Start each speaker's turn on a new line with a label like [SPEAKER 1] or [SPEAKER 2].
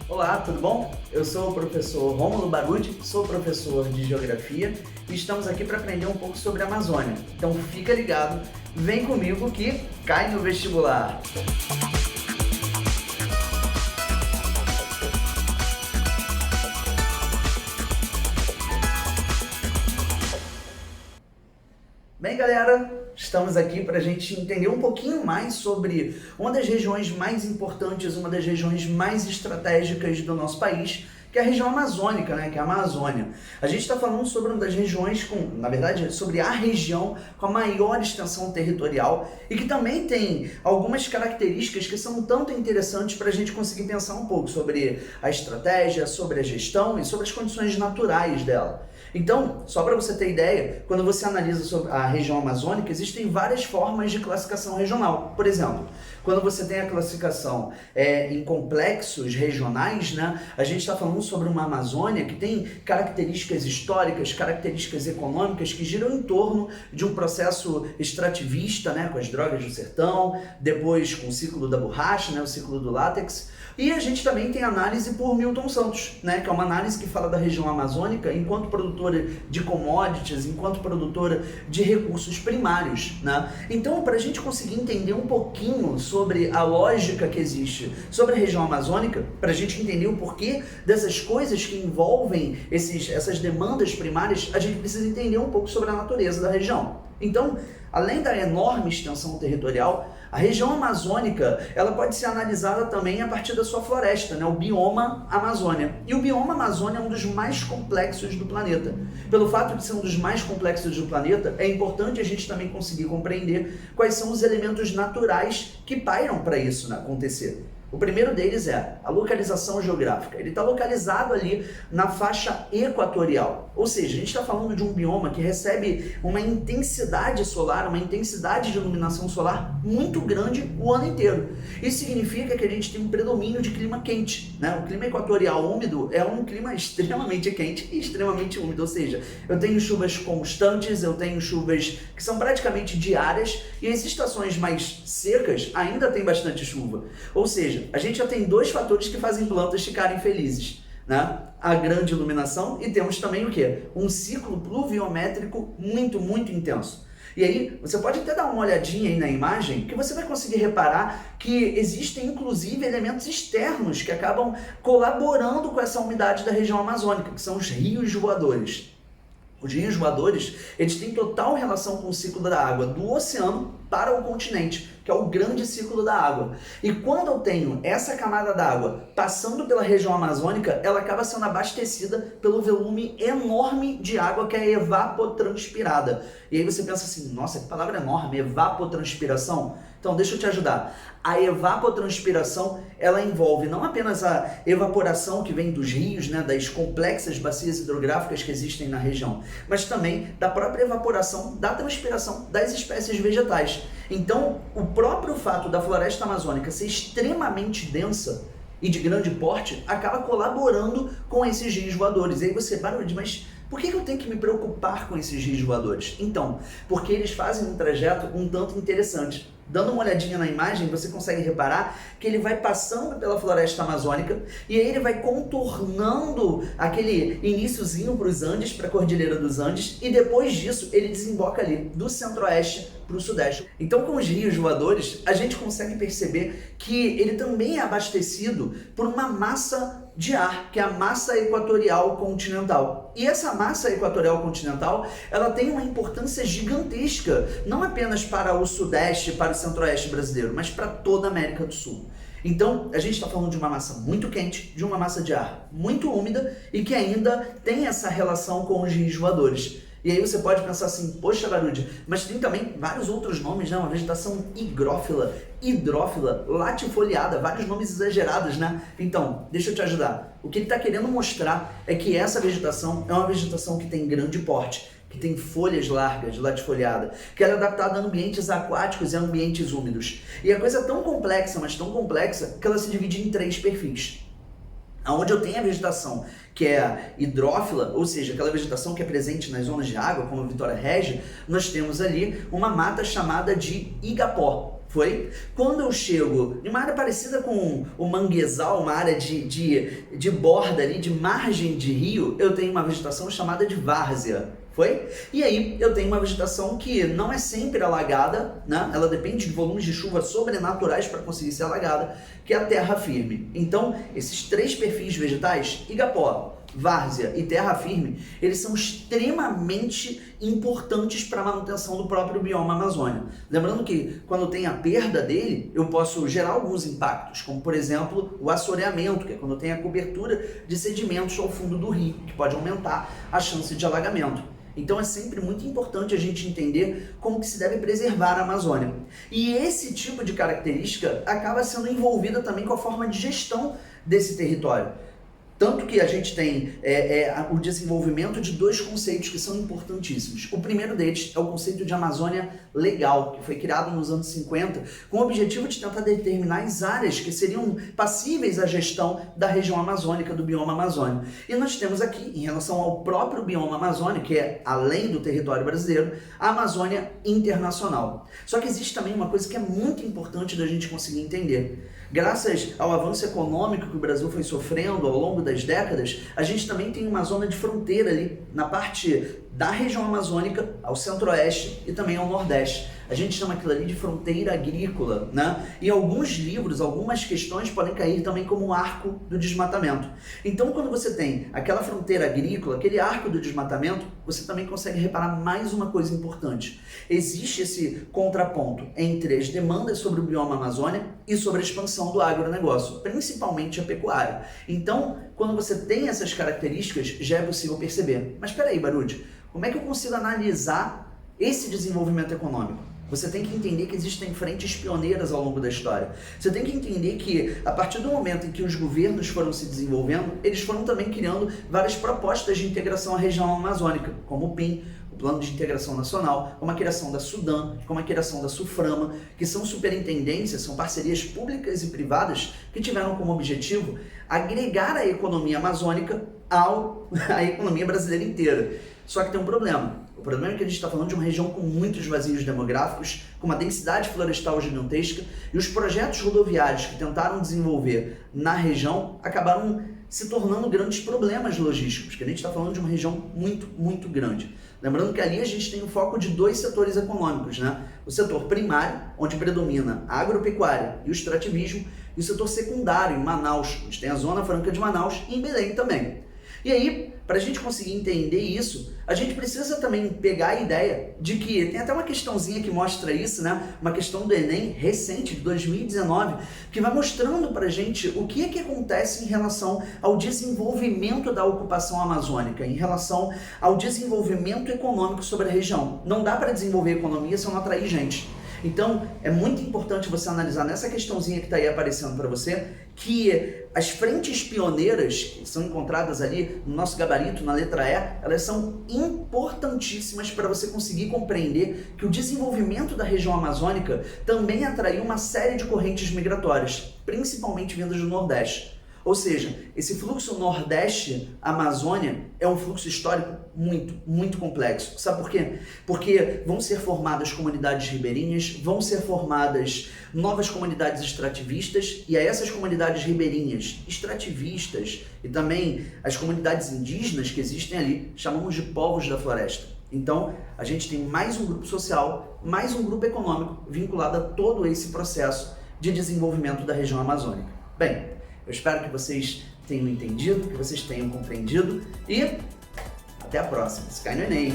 [SPEAKER 1] Olá, tudo bom? Eu sou o professor Rômulo Barudi, sou professor de Geografia e estamos aqui para aprender um pouco sobre a Amazônia. Então fica ligado, vem comigo que cai no vestibular! Bem, galera, estamos aqui para a gente entender um pouquinho mais sobre uma das regiões mais importantes, uma das regiões mais estratégicas do nosso país, que é a região amazônica, né? Que é a Amazônia. A gente está falando sobre uma das regiões na verdade, sobre a região com a maior extensão territorial e que também tem algumas características que são tanto interessantes para a gente conseguir pensar um pouco sobre a estratégia, sobre a gestão e sobre as condições naturais dela. Então, só para você ter ideia, quando você analisa sobre a região amazônica, existem várias formas de classificação regional. Por exemplo, quando você tem a classificação em complexos regionais, né, a gente está falando sobre uma Amazônia que tem características históricas, características econômicas que giram em torno de um processo extrativista, né, com as drogas do sertão, depois com o ciclo da borracha, né, o ciclo do látex. E a gente também tem análise por Milton Santos, né, que é uma análise que fala da região amazônica enquanto produtora de commodities, enquanto produtora de recursos primários, né? Então, para a gente conseguir entender um pouquinho sobre a lógica que existe sobre a região amazônica, para a gente entender o porquê dessas coisas que envolvem essas demandas primárias, a gente precisa entender um pouco sobre a natureza da região. Então, além da enorme extensão territorial, a região amazônica ela pode ser analisada também a partir da sua floresta, né? O bioma Amazônia. E o bioma Amazônia é um dos mais complexos do planeta. Pelo fato de ser um dos mais complexos do planeta, é importante a gente também conseguir compreender quais são os elementos naturais que pairam para isso, né, acontecer. O primeiro deles é a localização geográfica. Ele está localizado ali na faixa equatorial. Ou seja, a gente está falando de um bioma que recebe uma intensidade solar, uma intensidade de iluminação solar muito grande o ano inteiro. Isso significa que a gente tem um predomínio de clima quente, né? O clima equatorial úmido é um clima extremamente quente e extremamente úmido. Ou seja, eu tenho chuvas constantes, eu tenho chuvas que são praticamente diárias e as estações mais secas ainda tem bastante chuva. Ou seja, a gente já tem dois fatores que fazem plantas ficarem felizes, né? A grande iluminação e temos também o quê? Um ciclo pluviométrico muito, muito intenso. E aí, você pode até dar uma olhadinha aí na imagem que você vai conseguir reparar que existem inclusive elementos externos que acabam colaborando com essa umidade da região amazônica, que são os rios voadores. Os rios voadores, eles têm total relação com o ciclo da água do oceano para o continente, que é o grande ciclo da água. E quando eu tenho essa camada d'água passando pela região amazônica, ela acaba sendo abastecida pelo volume enorme de água que é evapotranspirada. E aí você pensa assim, nossa, que palavra enorme, evapotranspiração? Então, deixa eu te ajudar. A evapotranspiração, ela envolve não apenas a evaporação que vem dos rios, né, das complexas bacias hidrográficas que existem na região, mas também da própria evaporação da transpiração das espécies vegetais. Então, o próprio fato da floresta amazônica ser extremamente densa e de grande porte acaba colaborando com esses rios voadores. E aí você, Barudi, mas por que eu tenho que me preocupar com esses rios voadores? Então, porque eles fazem um trajeto um tanto interessante. Dando uma olhadinha na imagem, você consegue reparar que ele vai passando pela floresta amazônica e aí ele vai contornando aquele iniciozinho para os Andes, para a Cordilheira dos Andes, e depois disso ele desemboca ali do centro-oeste para o sudeste. Então, com os rios voadores, a gente consegue perceber que ele também é abastecido por uma massa de ar, que é a massa equatorial continental. E essa massa equatorial continental, ela tem uma importância gigantesca, não apenas para o sudeste, para o centro-oeste brasileiro, mas para toda a América do Sul. Então, a gente está falando de uma massa muito quente, de uma massa de ar muito úmida e que ainda tem essa relação com os rios voadores. E aí você pode pensar assim, poxa, Barudi, mas tem também vários outros nomes, né? Uma vegetação higrófila, hidrófila, latifoliada, vários nomes exagerados, né? Então, deixa eu te ajudar. O que ele está querendo mostrar é que essa vegetação é uma vegetação que tem grande porte, que tem folhas largas, latifoliada, que ela é adaptada a ambientes aquáticos e a ambientes úmidos. E a coisa é tão complexa, mas tão complexa, que ela se divide em 3 perfis. Onde eu tenho a vegetação que é hidrófila, ou seja, aquela vegetação que é presente nas zonas de água, como a Vitória Régia, nós temos ali uma mata chamada de igapó. Foi quando eu chego em uma área parecida com o manguezal, uma área de borda ali, de margem de rio, eu tenho uma vegetação chamada de várzea. Foi? E aí eu tenho uma vegetação que não é sempre alagada, né? Ela depende de volumes de chuva sobrenaturais para conseguir ser alagada, que é a terra firme. Então, esses três perfis vegetais, igapó, várzea e terra firme, eles são extremamente importantes para a manutenção do próprio bioma Amazônia. Lembrando que quando tem a perda dele, eu posso gerar alguns impactos, como por exemplo o assoreamento, que é quando tem a cobertura de sedimentos ao fundo do rio, que pode aumentar a chance de alagamento. Então é sempre muito importante a gente entender como que se deve preservar a Amazônia. E esse tipo de característica acaba sendo envolvida também com a forma de gestão desse território. Tanto que a gente tem o desenvolvimento de dois conceitos que são importantíssimos. O primeiro deles é o conceito de Amazônia Legal, que foi criado nos anos 50, com o objetivo de tentar determinar as áreas que seriam passíveis à gestão da região amazônica, do bioma amazônico. E nós temos aqui, em relação ao próprio bioma amazônico, que é além do território brasileiro, a Amazônia Internacional. Só que existe também uma coisa que é muito importante da gente conseguir entender. Graças ao avanço econômico que o Brasil foi sofrendo ao longo das décadas, a gente também tem uma zona de fronteira ali na parte da região amazônica, ao centro-oeste e também ao nordeste. A gente chama aquilo ali de fronteira agrícola, né? E alguns livros, algumas questões podem cair também como o arco do desmatamento. Então, quando você tem aquela fronteira agrícola, aquele arco do desmatamento, você também consegue reparar mais uma coisa importante. Existe esse contraponto entre as demandas sobre o bioma Amazônia e sobre a expansão do agronegócio, principalmente a pecuária. Então, quando você tem essas características, já é possível perceber. Mas espera aí, Baruch, como é que eu consigo analisar esse desenvolvimento econômico? Você tem que entender que existem frentes pioneiras ao longo da história. Você tem que entender que, a partir do momento em que os governos foram se desenvolvendo, eles foram também criando várias propostas de integração à região amazônica, como o PIN, o Plano de Integração Nacional, como a criação da Sudan, como a criação da SUFRAMA, que são superintendências, são parcerias públicas e privadas que tiveram como objetivo agregar a economia amazônica à economia brasileira inteira. Só que tem um problema. O problema é que a gente está falando de uma região com muitos vazios demográficos, com uma densidade florestal gigantesca, e os projetos rodoviários que tentaram desenvolver na região acabaram se tornando grandes problemas logísticos, porque a gente está falando de uma região muito, muito grande. Lembrando que ali a gente tem o foco de dois setores econômicos, né? O setor primário, onde predomina a agropecuária e o extrativismo, e o setor secundário, em Manaus, onde tem a Zona Franca de Manaus e em Belém também. E aí, para a gente conseguir entender isso, a gente precisa também pegar a ideia de que, tem até uma questãozinha que mostra isso, né? Uma questão do Enem recente, de 2019, que vai mostrando para a gente o que é que acontece em relação ao desenvolvimento da ocupação amazônica, em relação ao desenvolvimento econômico sobre a região. Não dá para desenvolver economia se eu não atrair gente. Então, é muito importante você analisar nessa questãozinha que está aí aparecendo para você, que as frentes pioneiras que são encontradas ali no nosso gabarito, na letra E, elas são importantíssimas para você conseguir compreender que o desenvolvimento da região amazônica também atraiu uma série de correntes migratórias, principalmente vindas do Nordeste. Ou seja, esse fluxo Nordeste-Amazônia é um fluxo histórico muito, muito complexo. Sabe por quê? Porque vão ser formadas comunidades ribeirinhas, vão ser formadas novas comunidades extrativistas, e a essas comunidades ribeirinhas, extrativistas e também as comunidades indígenas que existem ali, chamamos de povos da floresta. Então, a gente tem mais um grupo social, mais um grupo econômico vinculado a todo esse processo de desenvolvimento da região amazônica. Bem, eu espero que vocês tenham entendido, que vocês tenham compreendido e até a próxima. Se cai no Enem!